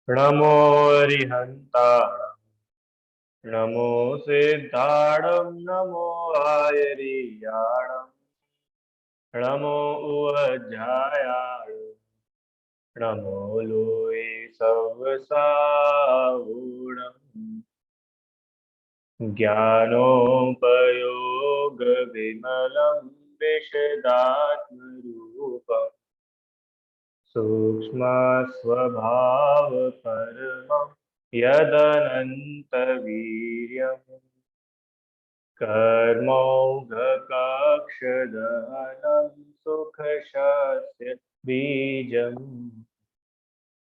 नमो अरिहन्ताणं नमो सिद्धाणं नमो आयर्याणं नमो उवज्झायाय नमो लोये सवसावूणम् ज्ञानोपयोगविमलं विशदात्मरूपम् सूक्ष्मस्वभावपरमं यदनन्तवीर्यम् कर्मौघकक्षदहनं सुखशास्य बीजम्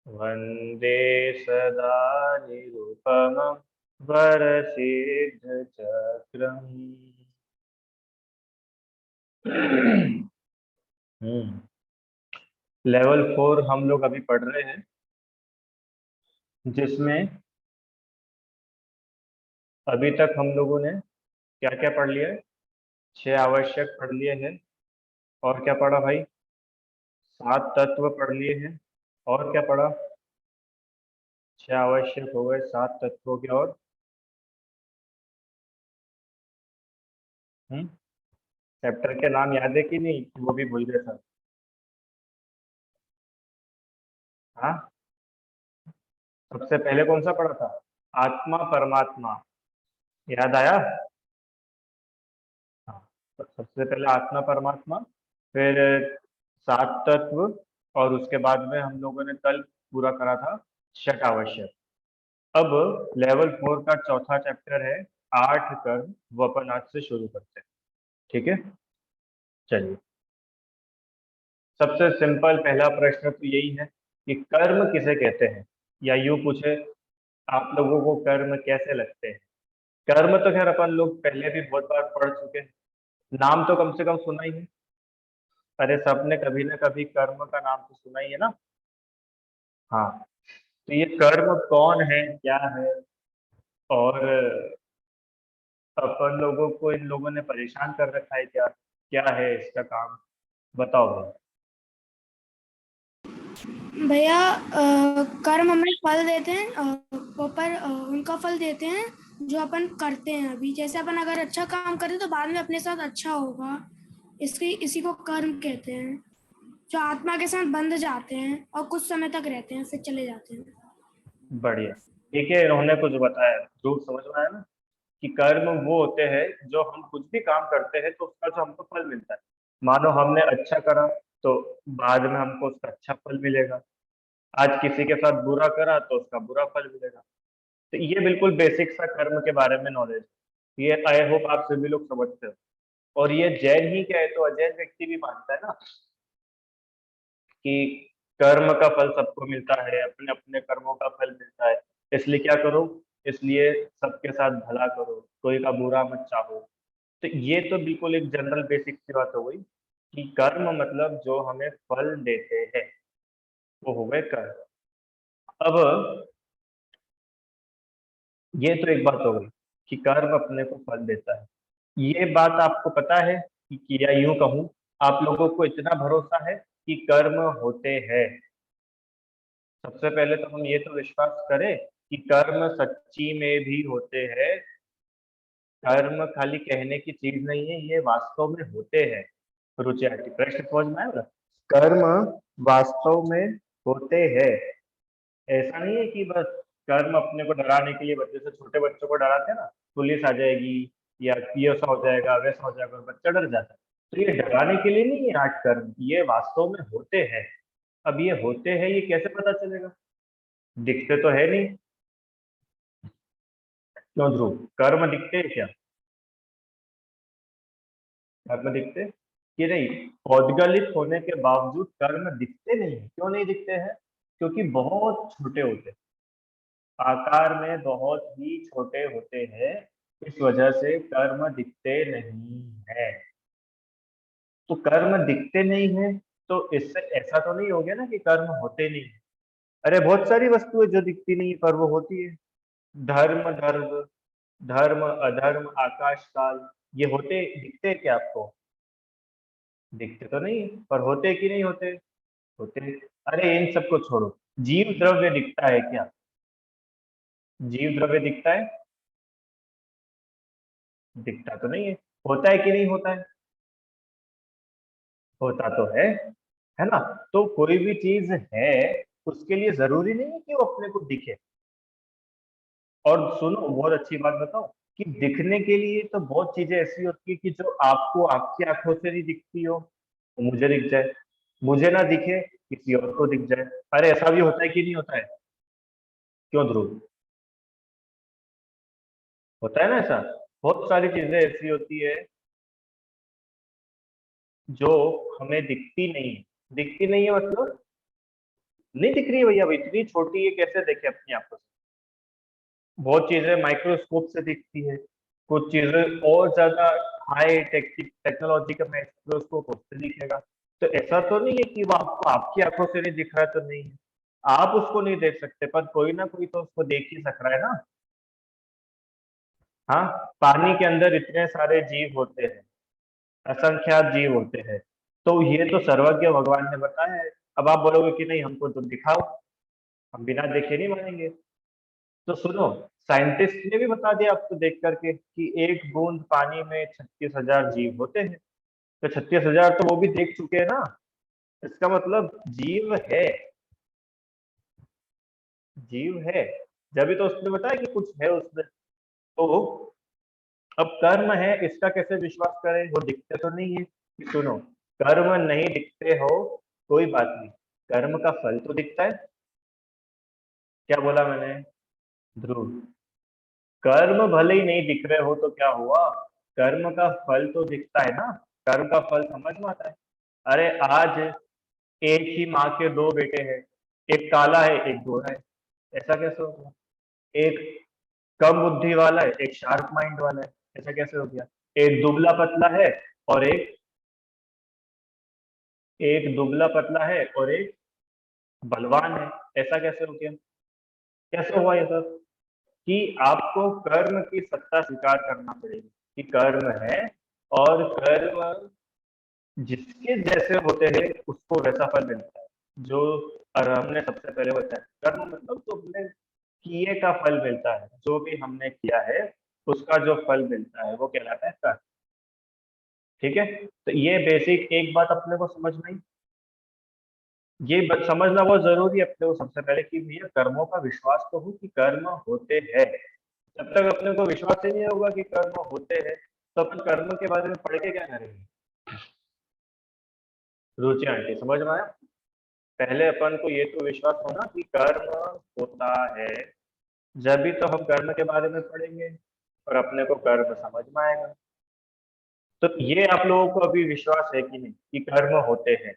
वन्दे सदा निरुपमं वरसिद्धचक्रम्। लेवल 4 हम लोग अभी पढ़ रहे हैं, जिसमें अभी तक हम लोगों ने क्या क्या पढ़ लिया है? 6 आवश्यक पढ़ लिए हैं। और क्या पढ़ा भाई? 7 तत्व पढ़ लिए हैं। और क्या पढ़ा? 6 आवश्यक हो गए, 7 तत्वों के। और चैप्टर के नाम याद है कि नहीं? वो भी भूल गए सर। हाँ, सबसे पहले कौन सा पढ़ा था? आत्मा परमात्मा। याद आया? हाँ, तो सबसे पहले आत्मा परमात्मा, फिर 7 तत्व, और उसके बाद में हम लोगों ने कल पूरा करा था षट आवश्यक। अब लेवल 4 का चौथा चैप्टर है 8 कर्म। वो अपन आज से शुरू करते हैं, ठीक है? चलिए, सबसे सिंपल पहला प्रश्न तो यही है कि कर्म किसे कहते हैं, या यूं पूछे, आप लोगों को कर्म कैसे लगते हैं? कर्म तो खैर अपन लोग पहले भी बहुत बार पढ़ चुके हैं, नाम तो कम से कम सुना ही है। अरे सबने कभी ना कभी कर्म का नाम तो सुना ही है ना। हाँ, तो ये कर्म कौन है, क्या है, और अपन लोगों को इन लोगों ने परेशान कर रखा है क्या? क्या है इसका काम? बताओ भाई। भैया कर्म हमें फल देते हैं, पर उनका फल देते हैं जो अपन करते हैं। अभी जैसे अपन अगर अच्छा काम करें तो बाद में अपने साथ अच्छा होगा, इसी को कर्म कहते हैं। जो आत्मा के साथ बंध जाते हैं और कुछ समय तक रहते हैं फिर चले जाते हैं। बढ़िया। ठीक है, इन्होंने कुछ बताया, जो समझ में आया ना, कि कर्म वो होते हैं जो हम कुछ भी काम करते हैं तो उसका जो हमको फल मिलता है। मानो हमने अच्छा करा तो बाद में हमको उसका अच्छा फल मिलेगा। आज किसी के साथ बुरा करा तो उसका बुरा फल मिलेगा। तो ये बिल्कुल बेसिक सा कर्म के बारे में नॉलेज, ये आई होप आप सभी लोग समझते हो। और ये जैन ही क्या है, तो अजैन व्यक्ति भी मानता है ना कि कर्म का फल सबको मिलता है, अपने अपने कर्मों का फल मिलता है। इसलिए क्या करो, इसलिए सबके साथ भला करो, कोई का बुरा मत चाहो। तो ये तो बिल्कुल एक जनरल बेसिक सी बात हो गई कि कर्म मतलब जो हमें फल देते हैं, वो हो गए कर्म। अब ये तो एक बात हो गई कि कर्म अपने को फल देता है। ये बात आपको पता है कि या यूं कहूं, आप लोगों को इतना भरोसा है कि कर्म होते हैं। सबसे पहले तो हम ये तो विश्वास करें कि कर्म सच्ची में भी होते हैं। कर्म खाली कहने की चीज नहीं है, ये वास्तव में होते हैं। रुचि आंटी, प्रश्न समझ में आया ना? कर्म वास्तव में होते हैं। ऐसा नहीं है कि बस कर्म अपने को डराने के लिए, बच्चे से छोटे बच्चों को डराते हैं ना, पुलिस आ जाएगी या ये ऐसा हो जाएगा वैसा हो जाएगा, और बच्चा डर जाता है। तो ये डराने के लिए नहीं है आठ कर्म, ये वास्तव में होते हैं। अब ये होते हैं, ये कैसे पता चलेगा? दिखते तो है नहीं। क्यों ध्रुव, कर्म दिखते हैं क्या? कर्म दिखते कि नहीं? औदगलित होने के बावजूद कर्म दिखते नहीं है। क्यों नहीं दिखते हैं? क्योंकि बहुत छोटे होते हैं, आकार में बहुत ही छोटे होते हैं। इस वजह से कर्म दिखते नहीं है। तो कर्म दिखते नहीं है, तो इससे ऐसा तो नहीं हो गया ना कि कर्म होते नहीं है। अरे बहुत सारी वस्तुएं जो दिखती नहीं है पर वो होती है। धर्म धर्म, धर्म अधर्म, आकाश काल, ये होते दिखते हैं क्या आपको? दिखते तो नहीं है, पर होते कि नहीं होते? होते। अरे इन सबको छोड़ो, जीव द्रव्य दिखता है क्या? जीव द्रव्य दिखता है? दिखता तो नहीं है। होता है कि नहीं होता है? होता तो है ना? तो कोई भी चीज है, उसके लिए जरूरी नहीं है कि वो अपने को दिखे। और सुनो, बहुत अच्छी बात बताओ, कि दिखने के लिए तो बहुत चीजें ऐसी होती है कि जो आपको आपकी आंखों से नहीं दिखती हो, वो मुझे दिख जाए, मुझे ना दिखे किसी और को दिख जाए। अरे ऐसा भी होता है कि नहीं होता है? क्यों ध्रुव? होता है ना ऐसा? बहुत सारी चीजें ऐसी होती है जो हमें दिखती नहीं है। दिखती नहीं है मतलब नहीं दिख रही है भैया, अब इतनी छोटी है कैसे देखे अपनी आंखों से? बहुत चीजें माइक्रोस्कोप से दिखती है, कुछ चीजें और ज्यादा हाई टेक्नोलॉजी का माइक्रोस्कोप उससे दिखेगा। तो ऐसा तो नहीं है कि वो आपको आपकी आंखों से नहीं दिख रहा है तो नहीं है। आप उसको नहीं देख सकते, पर कोई ना कोई तो उसको देख ही सक रहा है ना। हाँ, पानी के अंदर इतने सारे जीव होते हैं, असंख्यात जीव होते हैं, तो ये तो सर्वज्ञ भगवान ने बताया है। अब आप बोलोगे कि नहीं हमको तो दिखाओ, हम बिना देखे नहीं मानेंगे। तो सुनो, साइंटिस्ट ने भी बता दिया आपको देख करके कि एक बूंद पानी में 36,000 जीव होते हैं। तो 36,000 तो वो भी देख चुके हैं ना। इसका मतलब जीव है। जीव है, जब भी तो उसने बताया कि कुछ है उसमें। तो अब कर्म है, इसका कैसे विश्वास करें? वो दिखते तो नहीं है। कि सुनो, कर्म नहीं दिखते हो, कोई बात नहीं, कर्म का फल तो दिखता है। क्या बोला मैंने? ध्रुव, कर्म भले ही नहीं दिख रहे हो तो क्या हुआ, कर्म का फल तो दिखता है ना। कर्म का फल समझ में आता है। अरे आज एक ही माँ के दो बेटे हैं, एक काला है एक गोरा है, ऐसा कैसे हो गया? एक कम बुद्धि वाला है एक शार्प माइंड वाला है, ऐसा कैसे हो गया? एक दुबला पतला है और एक दुबला पतला है और एक बलवान है, ऐसा कैसे हो गया? कैसे हुआ ये सब? कि आपको कर्म की सत्ता स्वीकार करना पड़ेगी कि कर्म है, और कर्म जिसके जैसे होते हैं उसको वैसा फल मिलता है। जो और हमने सबसे पहले बताया, कर्म मतलब जो हमने किए का फल मिलता है, जो भी हमने किया है उसका जो फल मिलता है वो कहलाता है कर्म। ठीक है, तो ये बेसिक एक बात अपने को समझ में आई। ये समझना बहुत जरूरी है अपने को सबसे पहले कि भैया कर्मों का विश्वास तो हो कि कर्म होते हैं। जब तक अपने को विश्वास ही नहीं होगा कि कर्म होते हैं, तो अपन कर्म के बारे में पढ़ के क्या करेंगे? रुचि आंटी समझ में आया? पहले अपन को ये तो विश्वास होना कि कर्म होता है, जब भी तो हम कर्म के बारे में पढ़ेंगे और अपने को कर्म समझ में आएगा। तो ये आप लोगों को अभी विश्वास है कि नहीं कि कर्म होते हैं?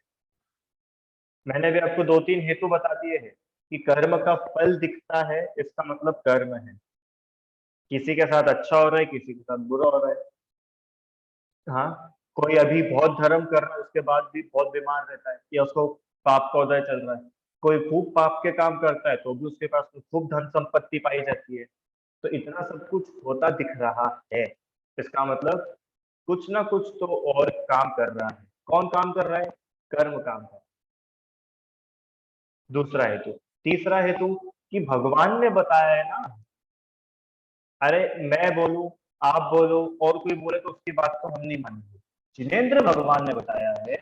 मैंने भी आपको दो तीन हेतु बता दिए हैं कि कर्म का फल दिखता है, इसका मतलब कर्म है। किसी के साथ अच्छा हो रहा है, किसी के साथ बुरा हो रहा है। हाँ, कोई अभी बहुत धर्म कर रहा है उसके बाद भी बहुत बीमार रहता है या उसको पाप का उदय चल रहा है। कोई खूब पाप के काम करता है तो भी उसके पास तो खूब धन संपत्ति पाई जाती है। तो इतना सब कुछ होता दिख रहा है, इसका मतलब कुछ ना कुछ तो और काम कर रहा है। कौन काम कर रहा है? कर्म काम कर रहा है। दूसरा हेतु। तीसरा हेतु, कि भगवान ने बताया है ना। अरे मैं बोलूं, आप बोलो, और कोई बोले तो उसकी बात तो हम नहीं मानेंगे। जिनेन्द्र भगवान ने बताया है,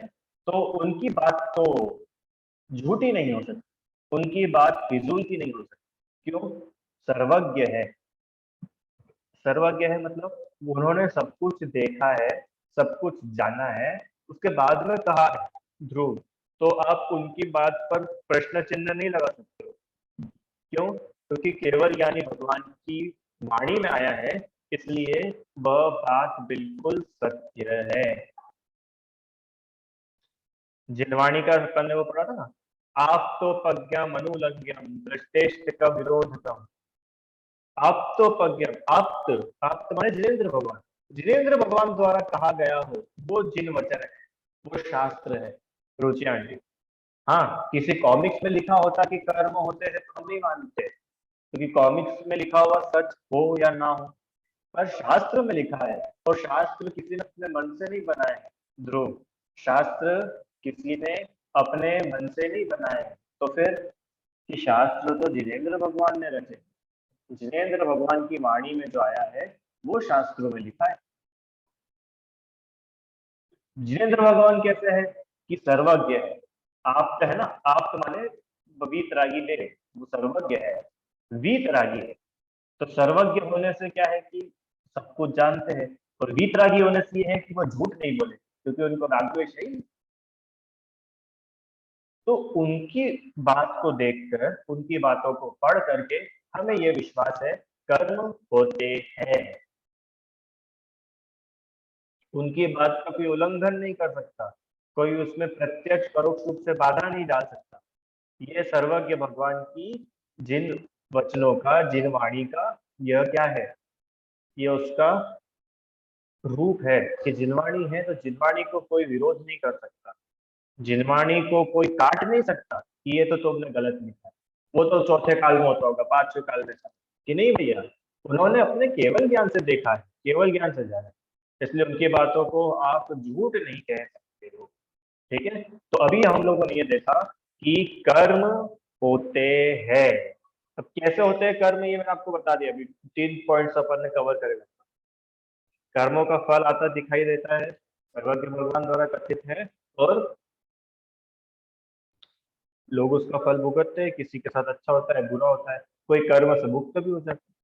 तो उनकी बात तो झूठी नहीं हो सकती, उनकी बात फिजूल की नहीं हो सकती। क्यों? सर्वज्ञ है। सर्वज्ञ है मतलब उन्होंने सब कुछ देखा है, सब कुछ जाना है, उसके बाद में कहा है। ध्रुव, तो आप उनकी बात पर प्रश्न चिन्ह नहीं लगा सकते हो। क्यों? क्योंकि केवल ज्ञानी भगवान की वाणी में आया है, इसलिए वह बात बिल्कुल सत्य है। जिनवाणी का अपन ने वो पढ़ा था ना, आप तो पज्ञम अनुलंघ्यम दृष्टेष्ट का विरोधकम। आप्तोपज्ञम, आप्त माने जिनेन्द्र भगवान, जिनेन्द्र भगवान द्वारा कहा गया हो वो जिन वचन है, वो शास्त्र है। रुचि आंटी, हाँ, किसी कॉमिक्स में लिखा होता कि कर्म होते हैं तो हम नहीं मानते, क्योंकि कॉमिक्स में लिखा हुआ सच हो या ना हो, पर शास्त्र में लिखा है। और शास्त्र किसी ने अपने मन से नहीं बनाए हैं ध्रुव, शास्त्र किसी ने अपने मन से नहीं बनाए हैं। तो फिर कि शास्त्र तो जिनेंद्र भगवान ने रचे, जिनेंद्र भगवान की वाणी में जो आया है वो शास्त्रों में लिखा है। जिनेंद्र भगवान कैसे है कि सर्वज्ञ है। आप है ना, आप तो माने वीतरागी ले, वो सर्वज्ञ है, वीतरागी है। तो सर्वज्ञ होने से क्या है कि सब कुछ जानते हैं, और वीतरागी होने से ये है कि वो झूठ नहीं बोले, क्योंकि उनको राग द्वेष है ही नहीं। तो उनकी बात को देखकर, उनकी बातों को पढ़ करके हमें ये विश्वास है कर्म होते हैं। उनकी बात का कोई उल्लंघन नहीं कर सकता, कोई उसमें प्रत्यक्ष परोक्ष रूप से बाधा नहीं डाल सकता। ये सर्वज्ञ भगवान की जिन वचनों का, जिन वाणी का, यह क्या है, ये उसका रूप है कि जिनवाणी है तो जिनवाणी को कोई विरोध नहीं कर सकता, जिनवाणी को कोई काट नहीं सकता कि ये तो तुमने गलत लिखा है, वो तो चौथे काल में होता होगा, पांचवें काल में था कि नहीं भैया। उन्होंने अपने केवल ज्ञान से देखा है, केवल ज्ञान से जाना है, इसलिए उनकी बातों को आप झूठ नहीं कह सकते हो। ठीक है, तो अभी हम लोगों ने ये देखा कि कर्म होते हैं। अब कैसे होते हैं कर्म, ये मैंने आपको बता दिया, अभी 3 पॉइंट्स अपन ने कवर करेगा। कर्मों का फल आता दिखाई देता है, सर्वज्ञ भगवान द्वारा कथित है, और लोग उसका फल भुगतते हैं, किसी के साथ अच्छा होता है, बुरा होता है, कोई कर्म से मुक्त भी हो जाता है।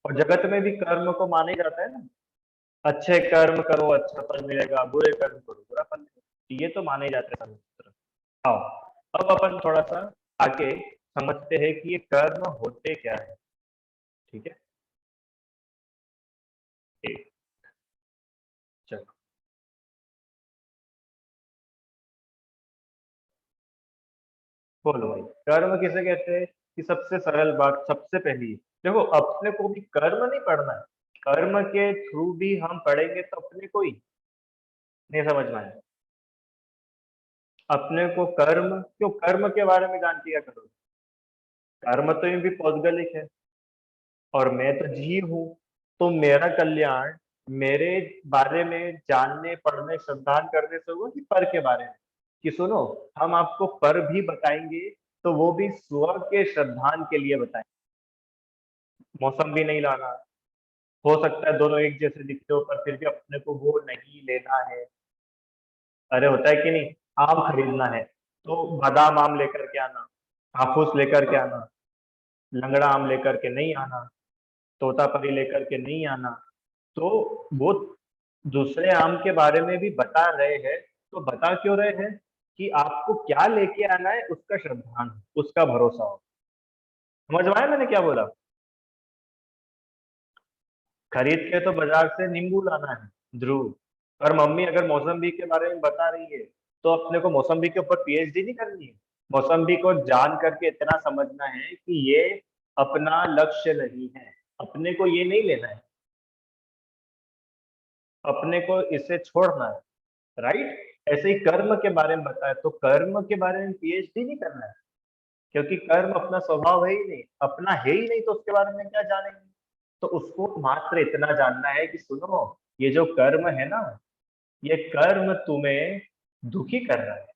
और जगत में भी कर्म को माने जाता है ना, अच्छे कर्म करो अच्छा फल मिलेगा, बुरे कर्म करो बुरा फल मिलेगा, ये तो माने जाते हैं सर्वत्र। आओ अब अपन थोड़ा सा आगे समझते हैं कि ये कर्म होते क्या है। ठीक है, चलो बोलो भाई, कर्म किसे कहते हैं? कि सबसे सरल बात, सबसे पहली देखो, अपने को भी कर्म नहीं पढ़ना है, कर्म के थ्रू भी हम पढ़ेंगे तो अपने को ही नहीं समझ में आया। अपने को कर्म क्यों, कर्म के बारे में जान के क्या करोगे? कर्म तो यूं भी पौद्गलिक है, और मैं तो जीव हूं, तो मेरा कल्याण मेरे बारे में जानने, पढ़ने, श्रद्धान करने से होगा कि पर के बारे में? कि सुनो, हम आपको पर भी बताएंगे तो वो भी स्व के श्रद्धान के लिए बताएंगे। मौसम भी नहीं लाना, हो सकता है दोनों एक जैसे दिखते हो पर फिर भी अपने को वो नहीं लेना है। अरे होता है कि नहीं, आम खरीदना है तो बादाम आम लेकर के आना, हाफूस लेकर के आना, लंगड़ा आम लेकर के नहीं आना, तोतापरी लेकर के नहीं आना। तो वो दूसरे आम के बारे में भी बता रहे हैं, तो बता क्यों रहे हैं? कि आपको क्या लेके आना है उसका श्रद्धान हो, उसका भरोसा हो। समझ में आया मैंने क्या बोला? खरीद के तो बाजार से नींबू लाना है ध्रुव, और मम्मी अगर मौसम्बी के बारे में बता रही है तो अपने को मौसम्बी के ऊपर पीएचडी नहीं करनी है। मौसम्बी को जान करके इतना समझना है कि ये अपना लक्ष्य नहीं है, अपने को ये नहीं लेना है, अपने को इसे छोड़ना है। राइट, ऐसे ही कर्म के बारे में बताया तो कर्म के बारे में पीएचडी नहीं करना है, क्योंकि कर्म अपना स्वभाव है ही नहीं, अपना है ही नहीं, तो उसके बारे में क्या जानेंगे? तो उसको मात्र इतना जानना है कि सुनो, ये जो कर्म है ना, ये कर्म तुम्हें दुखी कर रहा है,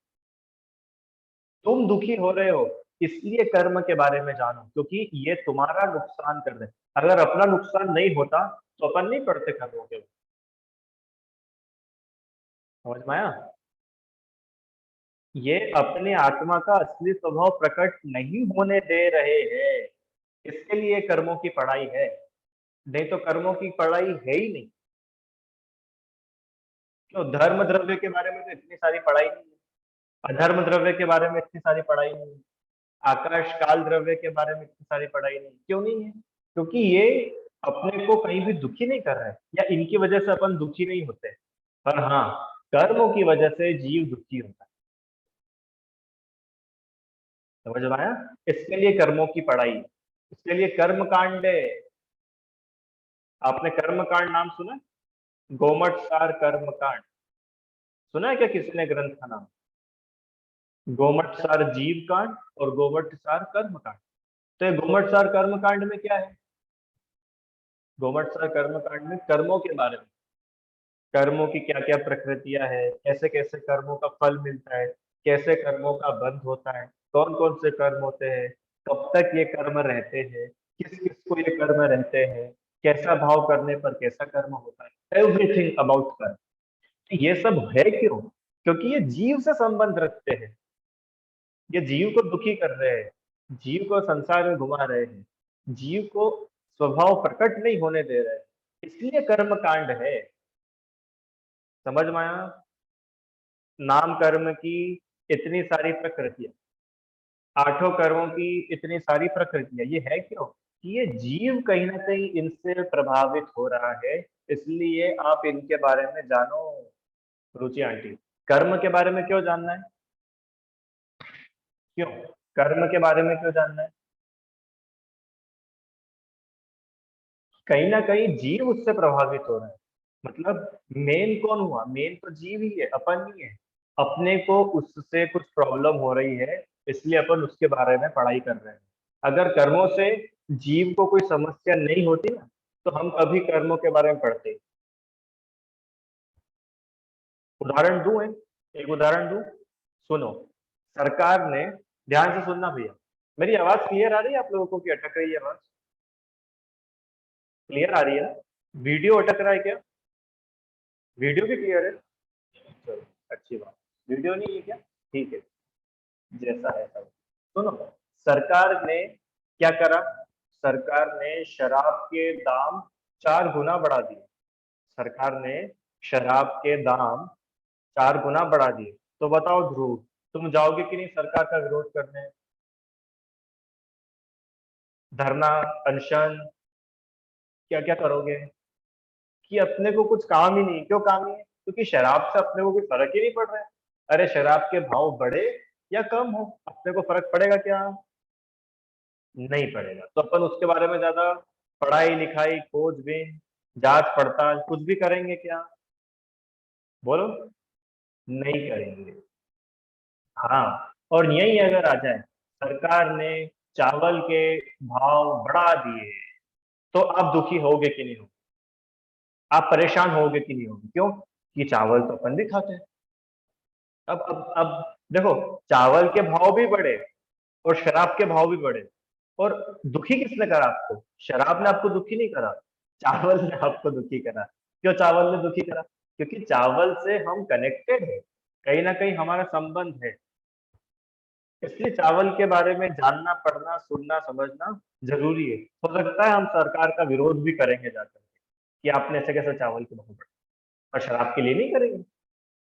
तुम दुखी हो रहे हो, इसलिए कर्म के बारे में जानो, क्योंकि ये तुम्हारा नुकसान कर रहे हैं। अगर अपना नुकसान नहीं होता तो अपन नहीं पढ़ते कर्मों के। समझ में आया? ये अपने आत्मा का असली स्वभाव प्रकट नहीं होने दे रहे हैं, इसके लिए कर्मों की पढ़ाई है, नहीं तो कर्मों की पढ़ाई है ही नहीं। क्यों, धर्म द्रव्य के बारे में तो इतनी सारी पढ़ाई नहीं है, अधर्म द्रव्य के बारे में इतनी सारी पढ़ाई नहीं है, आकाश काल द्रव्य के बारे में इतनी सारी पढ़ाई नहीं, क्यों नहीं है? क्योंकि ये अपने को कहीं भी दुखी नहीं कर रहे हैं, या इनकी वजह से अपन दुखी नहीं होते। पर हाँ, कर्मों की वजह से जीव दुखी होता है। समझ में आया? इसके लिए कर्मों की पढ़ाई, इसके लिए कर्म कांड है। आपने कर्म कांड नाम सुना? गोमट सार कर्म कांड सुना है क्या किसी ने ग्रंथ का नाम? गोमट सार जीव कांड और गोमट सार कर्म कांड। तो ये गोमट सार कर्म कांड में क्या है? गोमट सार कर्म कांड में कर्मों के बारे में, कर्मों की क्या क्या प्रकृतियां है, कैसे कैसे कर्मों का फल मिलता है, कैसे कर्मों का बंध होता है, कौन कौन से कर्म होते हैं, कब तक ये कर्म रहते हैं, किस किस को ये कर्म रहते हैं, कैसा भाव करने पर कैसा कर्म होता है, एवरीथिंग अबाउट कर्म। ये सब है क्यों? क्योंकि ये जीव से संबंध रखते हैं, ये जीव को दुखी कर रहे हैं, जीव को संसार में घुमा रहे हैं, जीव को स्वभाव प्रकट नहीं होने दे रहे हैं, इसलिए कर्म कांड है। समझ में आया? नाम कर्म की इतनी सारी प्रकृतियां, आठों कर्मों की इतनी सारी प्रकृतियां, ये है क्यों? कि ये जीव कहीं ना कहीं इनसे प्रभावित हो रहा है, इसलिए आप इनके बारे में जानो। रुचि आंटी, कर्म के बारे में क्यों जानना है? क्यों? कर्म के बारे में क्यों जानना है? कहीं ना कहीं जीव उससे प्रभावित हो रहा है। मतलब मेन कौन हुआ? मेन तो जीव ही है, अपन ही है। अपने को उससे कुछ प्रॉब्लम हो रही है, इसलिए अपन उसके बारे में पढ़ाई कर रहे हैं। अगर कर्मों से जीव को कोई समस्या नहीं होती ना, तो हम कभी कर्मों के बारे में पढ़ते। उदाहरण दूं? एक उदाहरण दूं, सुनो। सरकार ने, ध्यान से सुनना भैया, मेरी आवाज क्लियर आ रही है आप लोगों को कि अटक रही है आवाज? क्लियर आ रही है ना? वीडियो अटक रहा है क्या? वीडियो भी क्लियर है? चलो, अच्छी बात। वीडियो नहीं है क्या? ठीक है, जैसा है सब। सुनो, सरकार ने क्या करा? सरकार ने शराब के दाम 4 गुना बढ़ा दिए। सरकार ने शराब के दाम 4 गुना बढ़ा दिए। तो बताओ ध्रुव, तुम जाओगे कि नहीं सरकार का विरोध करने? धरना, अनशन, क्या क्या करोगे? कि अपने को कुछ काम ही नहीं। क्यों काम नहीं है? क्योंकि शराब से अपने को कोई फर्क ही नहीं पड़ रहा है। अरे शराब के भाव बढ़े या कम हो, अपने को फर्क पड़ेगा क्या? नहीं पड़ेगा। तो अपन उसके बारे में ज्यादा पढ़ाई लिखाई, खोजबीन, जांच पड़ताल कुछ भी करेंगे क्या? बोलो, नहीं करेंगे। हाँ, और यही अगर आ जाए, सरकार ने चावल के भाव बढ़ा दिए, तो आप दुखी होगे कि नहीं होगे? आप परेशान होगे कि नहीं होगे? क्यों? कि चावल तो अपन भी खाते हैं। अब देखो, चावल के भाव भी बढ़े और शराब के भाव भी बढ़े, और दुखी किसने करा आपको? शराब ने आपको दुखी नहीं करा, चावल ने आपको दुखी करा। क्यों चावल ने दुखी करा? क्योंकि चावल से हम कनेक्टेड है, कहीं ना कहीं हमारा संबंध है। इसलिए चावल के बारे में जानना, पढ़ना, सुनना, समझना जरूरी है। हो सकता है हम सरकार का विरोध भी करेंगे जाकर के, कि आपने ऐसे कैसे चावल के भाव बढ़े, और शराब के लिए नहीं करेंगे।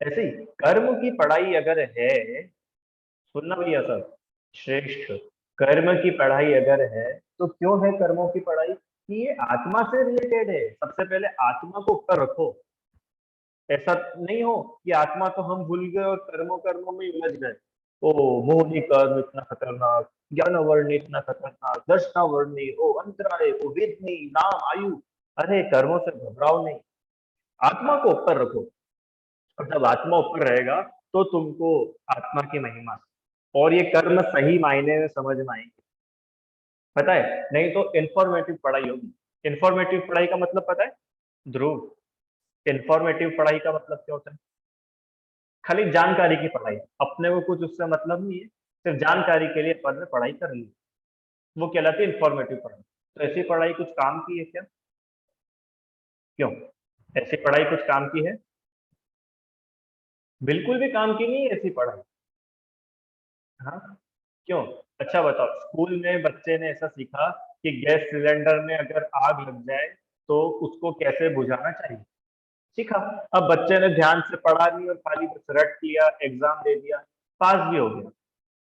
ऐसे ही कर्म की पढ़ाई अगर है, सुनना भैया सब, श्रेष्ठ, कर्म की पढ़ाई अगर है, तो क्यों है कर्मों की पढ़ाई? कि ये आत्मा से रिलेटेड है। सबसे पहले आत्मा को ऊपर रखो। ऐसा नहीं हो कि आत्मा तो हम भूल गए और कर्मों कर्मों में उलझ गए। ओ, मोहनी कर्म इतना खतरनाक, ज्ञान वर्णी इतना खतरनाक, दर्शना वर्णी, ओ अंतराय, ओ वेदनी, नाम, आयु। अरे कर्मों से घबराओ नहीं, आत्मा को ऊपर रखो। और जब आत्मा ऊपर रहेगा, तो तुमको आत्मा की महिमा और ये कर्म सही मायने में समझ में आएंगे। पता है? नहीं तो इंफॉर्मेटिव पढ़ाई होगी। इंफॉर्मेटिव पढ़ाई का मतलब पता है ध्रुव? इंफॉर्मेटिव पढ़ाई का मतलब क्या होता है? खाली जानकारी की पढ़ाई, अपने को कुछ उससे मतलब नहीं है, सिर्फ जानकारी के लिए अपन ने पढ़ाई कर ली, वो कहलाती है इंफॉर्मेटिव पढ़ाई। तो ऐसी पढ़ाई कुछ काम की है क्या? क्यों? ऐसी पढ़ाई कुछ काम की है? बिल्कुल भी काम की नहीं है ऐसी पढ़ाई। हाँ, क्यों? अच्छा बताओ, स्कूल में बच्चे ने ऐसा सीखा कि गैस सिलेंडर में अगर आग लग जाए तो उसको कैसे बुझाना चाहिए, सीखा। अब बच्चे ने ध्यान से पढ़ा नहीं और खाली बस रट लिया, एग्जाम दे दिया, पास भी हो गया।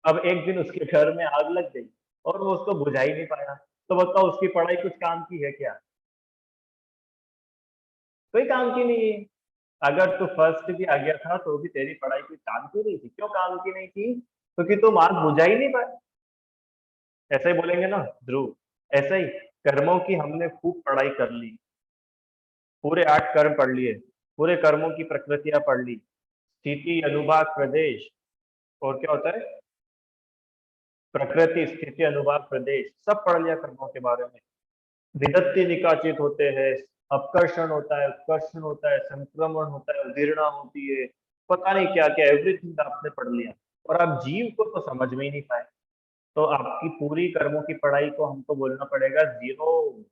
अब एक दिन उसके घर में आग लग गई और वो उसको बुझा ही नहीं पाया, तो बताओ उसकी पढ़ाई कुछ काम की है क्या? कोई काम की नहीं है। अगर तू फर्स्ट भी आ गया था तो भी तेरी पढ़ाई कोई काम की नहीं थी। क्यों काम की नहीं थी? क्योंकि तुम आग बुझा ही नहीं पाए। ऐसा ही बोलेंगे ना ध्रुव? ऐसा ही कर्मों की हमने खूब पढ़ाई कर ली, पूरे 8 कर्म पढ़ लिए, पूरे कर्मों की प्रकृतियां पढ़ ली, स्थिति, अनुभाग, प्रदेश, और क्या होता है, प्रकृति, स्थिति, अनुभाग, प्रदेश, सब पढ़ लिया कर्मों के बारे में। विदत्ति निकाचित होते हैं, अपकर्षण होता है, उत्कर्षण होता है, संक्रमण होता है, उदीर्णा होती है, पता नहीं क्या क्या, एवरीथिंग आपने पढ़ लिया। और आप जीव को तो समझ में ही नहीं पाए। तो आपकी पूरी कर्मों की पढ़ाई को हमको बोलना पड़ेगा 0।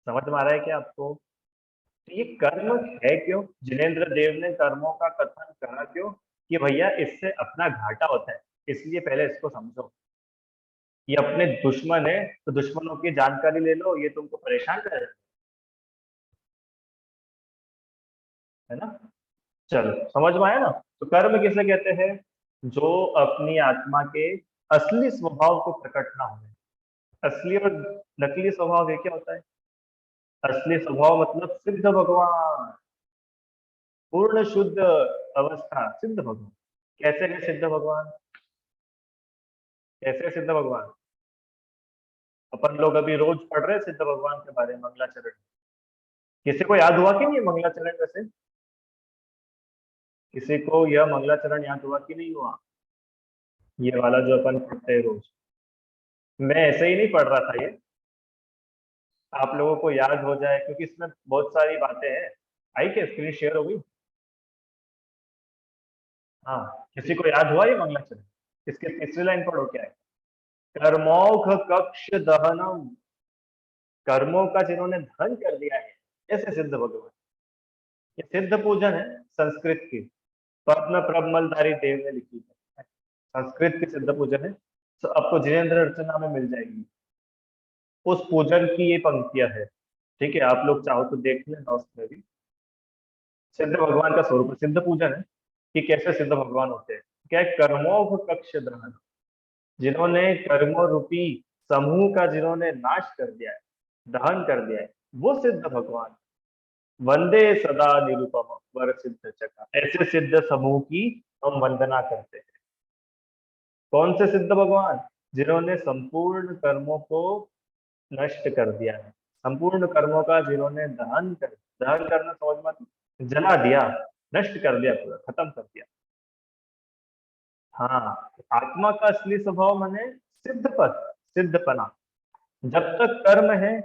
समझ में आ रहा है क्या आपको? तो ये कर्म है क्यों? जिनेंद्र देव ने कर्मों का कथन करा क्यों? कि भैया इससे अपना घाटा होता है, इसलिए पहले इसको समझो। ये अपने दुश्मन है, तो दुश्मनों की जानकारी ले लो, ये तुमको परेशान करे, है ना? चलो समझ में आया ना? तो कर्म किसे कहते हैं? जो अपनी आत्मा के असली स्वभाव को प्रकट ना होने। असली और नकली स्वभाव ये क्या होता है? असली स्वभाव मतलब सिद्ध भगवान, पूर्ण शुद्ध अवस्था, सिद्ध भगवान। कैसे है सिद्ध भगवान? कैसे है सिद्ध भगवान? अपन लोग अभी रोज पढ़ रहे हैं सिद्ध भगवान के बारे में, मंगलाचरण। किसी को याद हुआ कि नहीं मंगलाचरण? वैसे किसी को यह मंगलाचरण याद हुआ कि नहीं हुआ? ये वाला जो अपन पढ़ते हैं रोज। मैं ऐसे ही नहीं पढ़ रहा था ये, आप लोगों को याद हो जाए, क्योंकि इसमें बहुत सारी बातें हैं। आई क्या स्क्रीन शेयर हो गई? हाँ, किसी को याद हुआ ये मंगलाचरण? इसके तीसरी लाइन पढ़ो, क्या है? कर्मोघ कक्ष दहनम। कर्मों का जिन्होंने दहन कर दिया है, ऐसे सिद्ध भगवान। ये सिद्ध पूजन है संस्कृत की, पद्म प्रबमलधारी देव ने लिखी है। संस्कृत की सिद्ध पूजन है, तो आपको जिनेंद्र अर्चना में मिल जाएगी। उस पूजन की ये पंक्तियां है। ठीक है, आप लोग चाहो तो देख लेना उसमें भी। सिद्ध भगवान का स्वरूप सिद्ध पूजन है कि कैसे सिद्ध भगवान होते हैं। क्या है? कर्मोघ कक्ष दहन। जिन्होंने कर्मों रूपी समूह का जिन्होंने नाश कर दिया है, दहन कर दिया है, वो सिद्ध भगवान। वंदे सदा निरुपम वर सिद्ध चका। ऐसे सिद्ध समूह की हम वंदना करते हैं। कौन से सिद्ध भगवान? जिन्होंने संपूर्ण कर्मों को नष्ट कर दिया है, संपूर्ण कर्मों का जिन्होंने दहन करना समझ में आता है? जला दिया, नष्ट कर दिया, पूरा खत्म कर दिया। हाँ, आत्मा का असली स्वभाव माने सिद्ध पद, सिद्धपना। जब तक कर्म है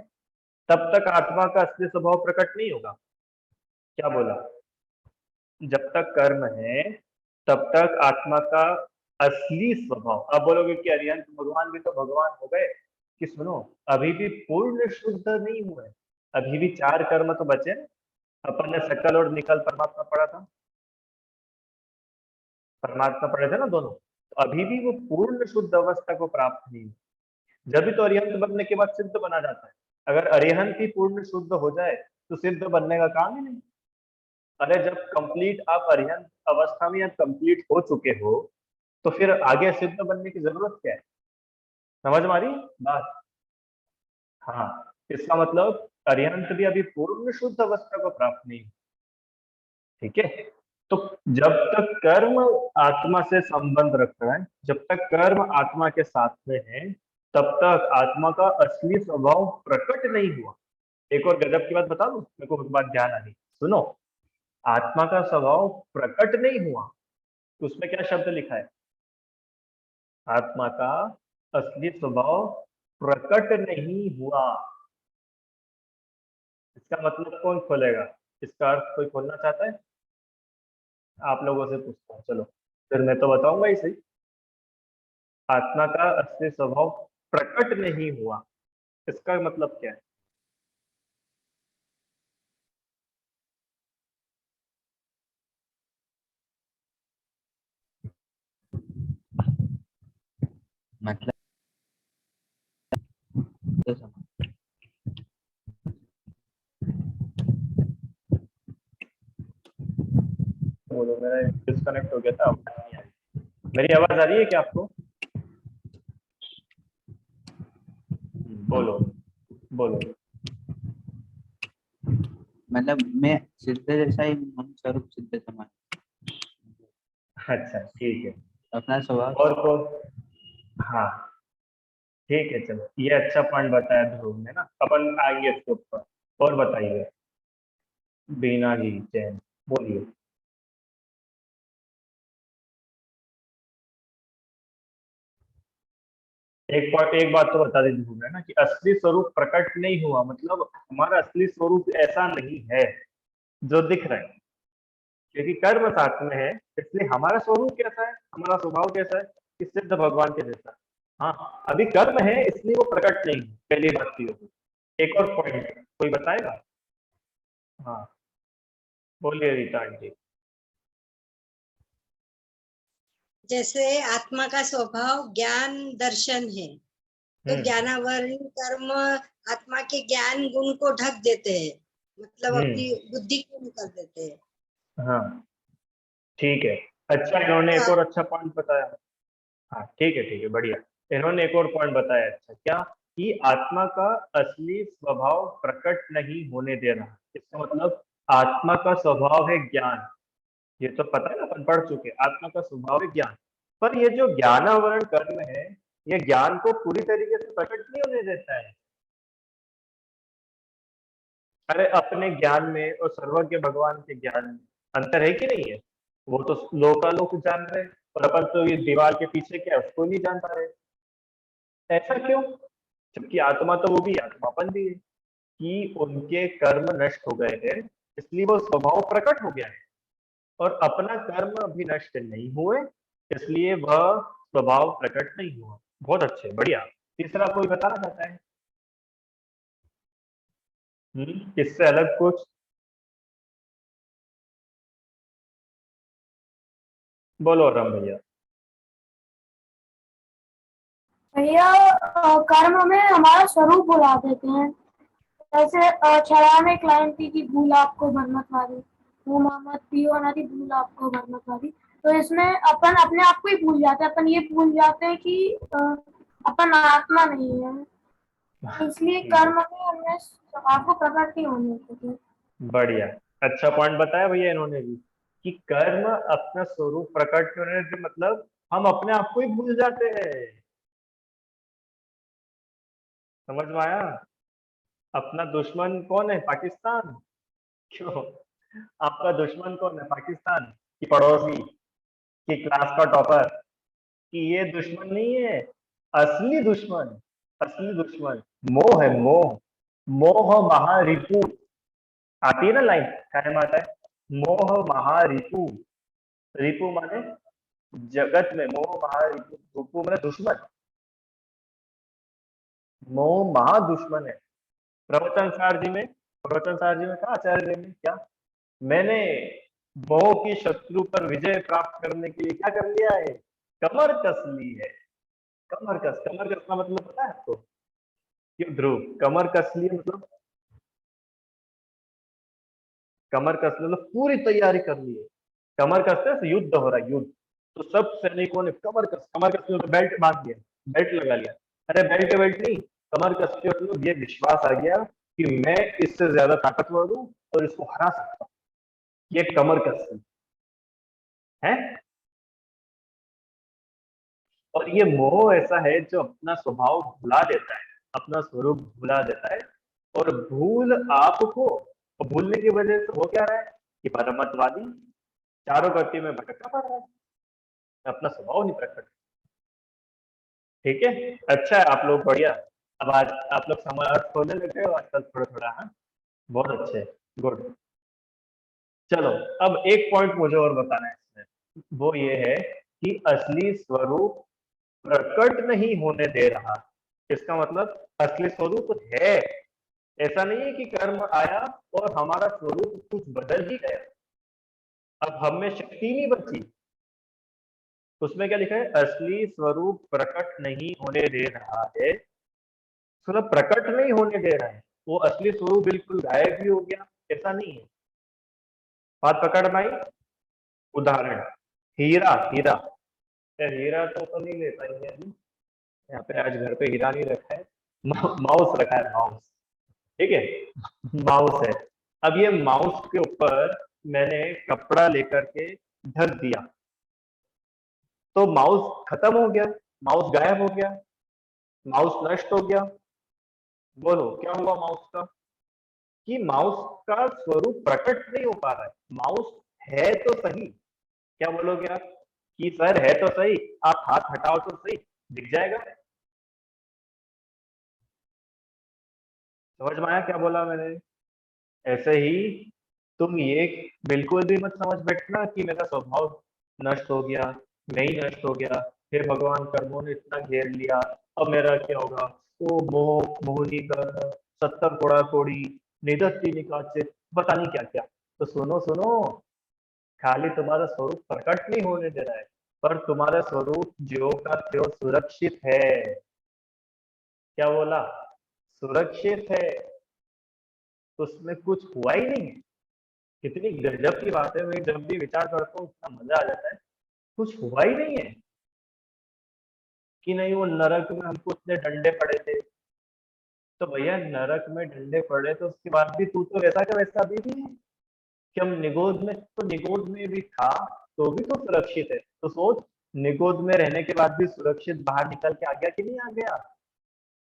तब तक आत्मा का असली स्वभाव प्रकट नहीं होगा। क्या बोला? जब तक कर्म है तब तक आत्मा का असली स्वभाव। अब बोलोगे कि अरिहंत भगवान भी तो भगवान हो गए, कि सुनो, अभी भी पूर्ण शुद्ध नहीं हुए। अभी भी 4 कर्म तो बचे हैं। अपन ने सकल और निकल परमात्मा पढ़ा था, परमात्मा पढ़े थे ना दोनों। तो अभी भी वो पूर्ण शुद्ध अवस्था को प्राप्त नहीं हुई। जब भी तो अरिहंत बनने के बाद सिद्ध बना जाता है। अगर अरिहंत ही पूर्ण शुद्ध हो जाए तो सिद्ध बनने का काम ही नहीं। अरे जब कंप्लीट आप अरिहंत अवस्था में आप कंप्लीट हो चुके हो, तो फिर आगे सिद्ध बनने की जरूरत क्या है? समझ में आ रही बात? हाँ, इसका मतलब अरिहंत भी अभी पूर्ण शुद्ध अवस्था को प्राप्त नहीं। ठीक है, तो जब तक कर्म आत्मा से संबंध रख रहा है, जब तक कर्म आत्मा के साथ में है, तब तक आत्मा का असली स्वभाव प्रकट नहीं हुआ। एक और गजब की बात बता दूं, मेरे को एक बात ध्यान आ रही, सुनो। आत्मा का स्वभाव प्रकट नहीं हुआ, तो उसमें क्या शब्द लिखा है? आत्मा का असली स्वभाव प्रकट नहीं हुआ। इसका मतलब कौन खोलेगा? इसका अर्थ कोई खोलना चाहता है? आप लोगों से पूछता हूँ, चलो फिर मैं तो बताऊंगा ही सही। आत्मा का असली स्वभाव प्रकट नहीं हुआ, इसका मतलब क्या है? मतलब तो समझ। बोलो, मेरा डिस्कनेक्ट हो गया था, आवाज नहीं आ रही। मेरी आवाज आ रही है क्या आपको? बोलो बोलो। मतलब मैं सिद्ध जैसा ही मन स्वरूप सिद्ध समाज, अच्छा ठीक है। अपना स्वभाव। और को हाँ ठीक है, चलो ये अच्छा पॉइंट बताया ध्रुव ने ना, अपन आएंगे इसके ऊपर। और बताइए बीना जी जैन, बोलिए। एक बात तो बता दीजिए ध्रुव ने ना, कि असली स्वरूप प्रकट नहीं हुआ, मतलब हमारा असली स्वरूप ऐसा नहीं है जो दिख रहा है। क्योंकि कर्म साथ में है, इसलिए हमारा स्वरूप कैसा है, हमारा स्वभाव कैसा है कि सिद्ध भगवान के जैसा है। हाँ, अभी कर्म है इसलिए वो प्रकट नहीं है, पहली बात की होगी। एक और पॉइंट कोई बताएगा? हाँ, बोलिए रीता आंटी। जैसे आत्मा का स्वभाव ज्ञान दर्शन है, तो ज्ञानावरण कर्म आत्मा के ज्ञान गुण को ढक देते हैं, मतलब अपनी बुद्धि को कर देते हैं। हाँ ठीक है, अच्छा इन्होंने एक और अच्छा पॉइंट बताया। हाँ ठीक है बढ़िया। इन्होंने एक और पॉइंट बताया, अच्छा क्या, कि आत्मा का असली स्वभाव प्रकट नहीं होने दे रहा। इसका मतलब आत्मा का स्वभाव है ज्ञान, ये तो पता है ना, अपन पढ़ चुके, आत्मा का स्वभाव है ज्ञान। पर ये जो ज्ञानावरण कर्म है, ये ज्ञान को पूरी तरीके से प्रकट नहीं होने देता है। अरे अपने ज्ञान में और सर्वज्ञ भगवान के ज्ञान में अंतर है कि नहीं है? वो तो लोकालोक जान रहे हैं और अपन तो ये दीवार के पीछे क्या है उसको नहीं जान पा रहे। ऐसा क्यों? जबकि आत्मा तो वो भी आत्मापन भी है कि उनके कर्म नष्ट हो गए हैं, इसलिए वो स्वभाव प्रकट हो गया है, और अपना कर्म अभी नष्ट नहीं हुए, इसलिए वह स्वभाव प्रकट नहीं हुआ। बहुत अच्छे, बढ़िया। तीसरा कोई बताना चाहता है? इससे अलग कुछ? बोलो राम भैया। भैया कर्म में हमारा स्वरूप भुला देते हैं। जैसे छड़ा में एक लाइन थी कि भूल आपको भरमत वाली, वो मोहम्मद पियो ना थी भूल आपको भरमत वाली। तो इसमें अपन अपने आप को ही भूल जाते हैं, अपन ये भूल जाते हैं कि अपन आत्मा नहीं है, इसलिए कर्म में हमने स्वभाव को प्रकट नहीं होने देते। बढ़िया, अच्छा पॉइंट बताया भैया इन्होंने भी, कि कर्म अपना स्वरूप प्रकट करने से मतलब हम अपने आप को ही भूल जाते हैं। समझ में आया? अपना दुश्मन कौन है? पाकिस्तान। क्यों? आपका दुश्मन कौन है? पाकिस्तान की पड़ोसी, की क्लास का टॉपर, कि ये दुश्मन नहीं है। असली दुश्मन, असली दुश्मन मोह है, मोह। मोह महारिपु, आती है ना लाइन, क्या में आता है? मोह महारिपु। रिपु माने जगत में, मोह महारिपु, रिपु माने दुश्मन, मोह महादुश्मन है। प्रवचन सार जी में कहा आचार्य जी ने क्या, मैंने मोह की शत्रु पर विजय प्राप्त करने के लिए क्या कर लिया है? कमर कस ली है। कमर कस, कमर कस का मतलब पता है आपको? क्यों ध्रुव, कमर कस ली मतलब, कमर कस मतलब पूरी तैयारी कर ली है। कमर कसते से युद्ध हो रहा है, युद्ध, तो सब सैनिकों ने कमर कस, कमर कस मतलब बेल्ट बांध दिया, बेल्ट लगा लिया। अरे बेल्ट बेल्ट नहीं, कमर कस के मतलब ये विश्वास आ गया कि मैं इससे ज्यादा ताकतवर हूं और इसको हरा सकता हूं। ये कमर कस है। और ये मोह ऐसा है जो अपना स्वभाव भुला देता है, अपना स्वरूप भुला देता है, और भूल आपको, और भूलने की वजह से हो क्या रहा है कि परमतवादी चारों गति में भटकता पड़ रहा है, अपना स्वभाव नहीं प्रकट। ठीक है, अच्छा है, आप लोग बढ़िया। अब आज आप लोग समझ अर्थ खोलने लगे हो आजकल थोड़ा थोड़ा। हाँ, बहुत अच्छे, गुड। चलो, अब एक पॉइंट मुझे और बताना है इसमें, वो ये है कि असली स्वरूप प्रकट नहीं होने दे रहा। इसका मतलब असली स्वरूप है, ऐसा नहीं है कि कर्म आया और हमारा स्वरूप कुछ बदल ही गया, अब हम में शक्ति नहीं बची। उसमें क्या लिखा है? असली स्वरूप प्रकट नहीं होने दे रहा है, मतलब प्रकट नहीं होने दे रहा है, वो असली स्वरूप बिल्कुल गायब ही हो गया, ऐसा नहीं है। बात पकड़ में आई? उदाहरण, हीरा, हीरा, हीरा तो नहीं ले पाएंगे अभी, यहाँ पे आज घर पे हीरा नहीं रखा है, माउस रखा है, माउस। ठीक है, माउस है। अब ये माउस के ऊपर मैंने कपड़ा लेकर के ढक दिया, तो माउस खत्म हो गया, माउस गायब हो गया, माउस नष्ट हो गया। बोलो क्या हुआ माउस का? कि माउस का स्वरूप प्रकट नहीं हो पा रहा है। माउस है तो सही, क्या बोलोगे आप कि सर है तो सही, आप हाथ हटाओ तो सही, दिख जाएगा। समझ में आया क्या बोला मैंने? ऐसे ही तुम ये बिल्कुल भी मत समझ बैठना कि मेरा स्वभाव नष्ट हो गया, मैं ही नष्ट हो गया, हे भगवान कर्मों ने इतना घेर लिया, अब मेरा क्या होगा। वो मोह मोहिनी कर्म, 70 कोड़ा कोड़ी, निधत्ती निकाचे, पता नहीं क्या क्या। तो सुनो सुनो, खाली तुम्हारा स्वरूप प्रकट नहीं होने दे रहा है, पर तुम्हारा स्वरूप ज्यो का त्यों सुरक्षित है। क्या बोला? सुरक्षित है, उसमें कुछ हुआ ही नहीं है। कितनी गजब की बात है, मैं जब भी विचार करता हूँ इतना मजा आ जाता है। कुछ हुआ ही नहीं है कि नहीं वो नरक में हमको इतने डंडे पड़े थे। तो भैया नरक में डंडे पड़े तो उसके बाद भी तू तो वैसा का वैसा अभी भी है कि हम निगोद में, तो निगोद में भी था तो भी तो सुरक्षित है। तो सोच, निगोद में रहने के बाद भी सुरक्षित बाहर निकल के आ गया कि नहीं आ गया।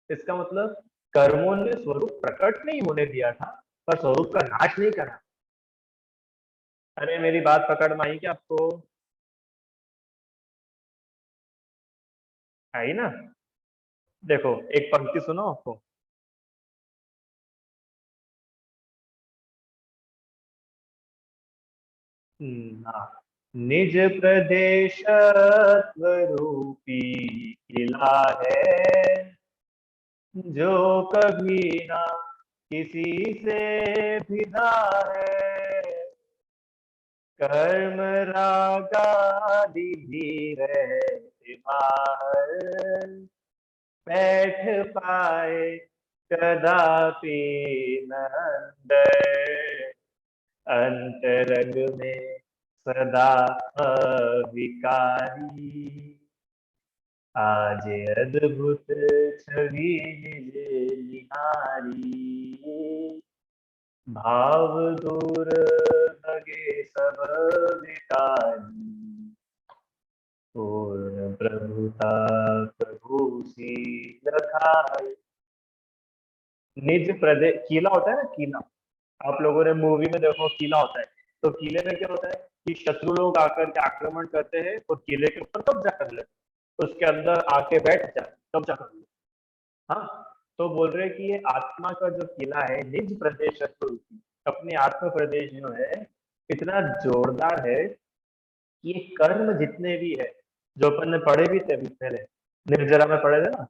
इसका मतलब कर्मों ने स्वरूप प्रकट नहीं होने दिया था, पर स्वरूप का नाश नहीं करा। अरे मेरी बात पकड़ में आई क्या आपको? आई ना? देखो एक पंक्ति सुनो आपको। हाँ। निज प्रदेश स्वरूपी किला है, जो कभी ना किसी से भिदा है। कर्म रागादि भी रहते बाहर, बैठ पाए कदापि न अंदर। अंतरंग में सदा अविकारी, आज अद्भुत छवि निहारी। भाव दूर लगे सब विकारी, पूर्ण प्रभुता प्रभु सी लखाई। निज प्रदेश, किला होता है ना किला, आप लोगों ने मूवी में देखो किला होता है। तो किले में क्या होता है कि शत्रु लोग आकर के आक्रमण करते हैं और किले के ऊपर कब्जा कर लेते हैं, उसके अंदर आके बैठ जाए, कब्जा कर ले। हाँ, तो बोल रहे हैं कि ये आत्मा का जो किला है, निज प्रदेश अपने आत्म प्रदेश जो है इतना जोरदार है कि ये कर्म जितने भी है, जो अपन ने पढ़े भी थे अभी पहले, निर्जरा में पढ़े थे ना,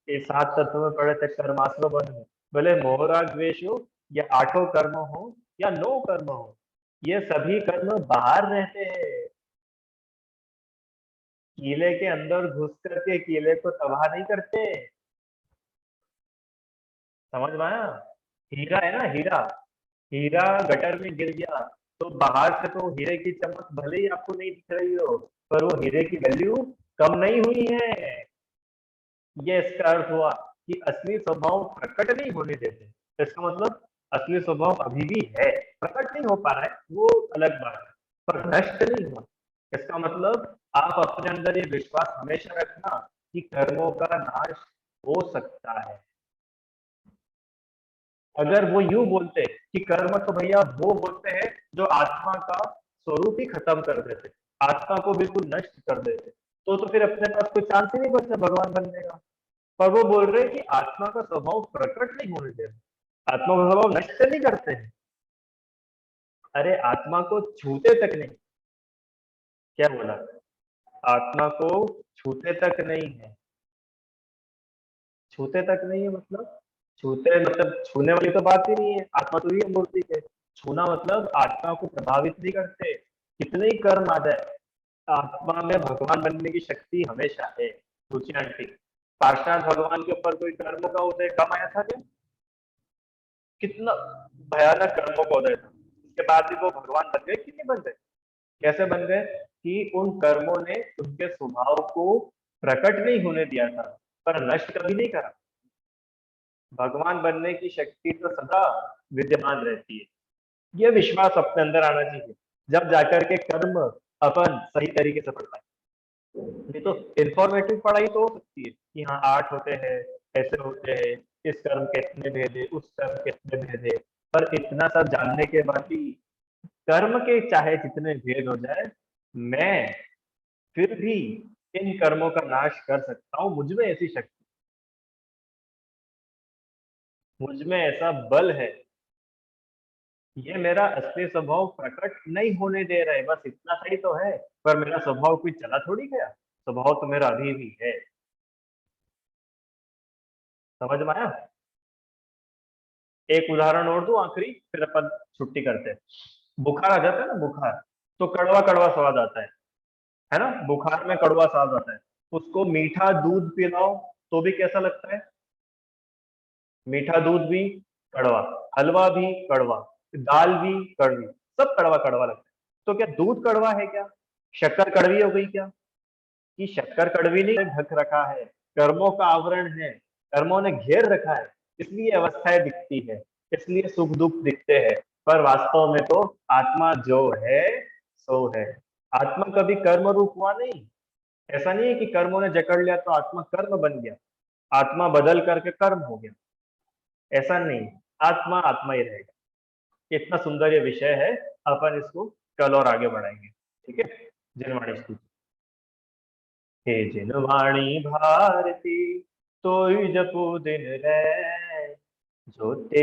ये 7 तत्वों में पढ़े थे कर्माश्रम वन में। भले मोह राग द्वेष हो या 8 कर्म हो या 9 कर्म हो, ये सभी कर्म बाहर रहते हैं। किले के अंदर घुस करके किले को तबाह नहीं करते। समझ में आया? हीरा है ना, हीरा, हीरा गटर में गिर गया तो बाहर से तो हीरे की चमक भले ही आपको नहीं दिख रही हो, पर वो हीरे की वैल्यू कम नहीं हुई है। ये इसका अर्थ हुआ कि असली स्वभाव प्रकट नहीं होने देते। इसका मतलब असली स्वभाव अभी भी है, प्रकट नहीं हो पा रहा है, वो अलग बात है, पर नष्ट नहीं हुआ। इसका मतलब आप अपने अंदर ये विश्वास हमेशा रखना कि कर्मों का नाश हो सकता है। अगर वो यूं बोलते कि कर्म तो भैया वो होते हैं जो आत्मा का स्वरूप ही खत्म कर देते, आत्मा को बिल्कुल नष्ट कर देते, तो फिर अपने पास कोई चांस ही नहीं बचता भगवान बनने का। पर वो बोल रहे हैं कि आत्मा का स्वभाव प्रकट नहीं होने देते, आत्मा का स्वभाव नष्ट नहीं करते हैं। अरे आत्मा को छूते तक नहीं। क्या बोला? आत्मा को छूते तक नहीं है। छूते तक नहीं है मतलब, छूते मतलब छूने वाली तो बात ही नहीं है, आत्मा तो ही मूर्ति है। छूना मतलब आत्मा को प्रभावित नहीं करते, कितने ही कर्म आ जाए, आत्मा में भगवान बनने की शक्ति हमेशा है। रुचि आंटी, पार्षद भगवान के ऊपर कोई कर्म का उदय कम आया था क्या? कितना भयानक कर्मों का उदय था, उसके बाद भी वो भगवान बन गए कि नहीं बन गए? कैसे बन गए कि उन कर्मों ने उनके स्वभाव को प्रकट नहीं होने दिया था, पर नष्ट कभी नहीं करा। भगवान बनने की शक्ति तो सदा विद्यमान रहती है, ये विश्वास अपने अंदर आना चाहिए, जब जाकर के कर्म अपन सही तरीके से पढ़ पाए। नहीं तो इंफॉर्मेटिव पढ़ाई तो हो सकती है कि हाँ 8 होते हैं, ऐसे होते हैं, इस कर्म के इतने भेद है, उस कर्म के इतने भेद है, पर इतना सब जानने के बाद भी कर्म के चाहे जितने भेद हो जाए, मैं फिर भी इन कर्मों का नाश कर सकता हूँ, मुझ में ऐसी शक्ति, मुझ में ऐसा बल है, ये मेरा असली स्वभाव प्रकट नहीं होने दे रहे, बस इतना सही तो है, पर मेरा स्वभाव कोई चला थोड़ी गया, स्वभाव तो मेरा अभी भी है। समझ में आया? एक उदाहरण और दूं आखिरी, फिर अपन छुट्टी करते हैं। बुखार आ जाता है ना, बुखार, तो कड़वा कड़वा स्वाद आता है ना? बुखार में कड़वा स्वाद आता है। उसको मीठा दूध पिलाओ तो भी कैसा लगता है? मीठा दूध भी कड़वा, हलवा भी कड़वा, दाल भी कड़वी, सब कड़वा कड़वा लगता है। तो क्या दूध कड़वा है क्या? शक्कर कड़वी हो गई क्या? कि शक्कर कड़वी नहीं, ढक रखा है, कर्मों का आवरण है, कर्मों ने घेर रखा है, इसलिए अवस्थाएं दिखती है, इसलिए सुख दुख दिखते हैं, पर वास्तव में तो आत्मा जो है सो है। आत्मा कभी कर्म रूप हुआ नहीं। ऐसा नहीं है कि कर्मों ने जकड़ लिया तो आत्मा कर्म बन गया, आत्मा बदल करके कर्म हो गया, ऐसा नहीं। आत्मा आत्मा ही रहेगा। इतना सुंदर ये विषय है, अपन इसको कल और आगे बढ़ाएंगे। ठीक है? जिनवाणी स्तुति। हे जिनवाणी भारती, तोई जपू दिन रै, जो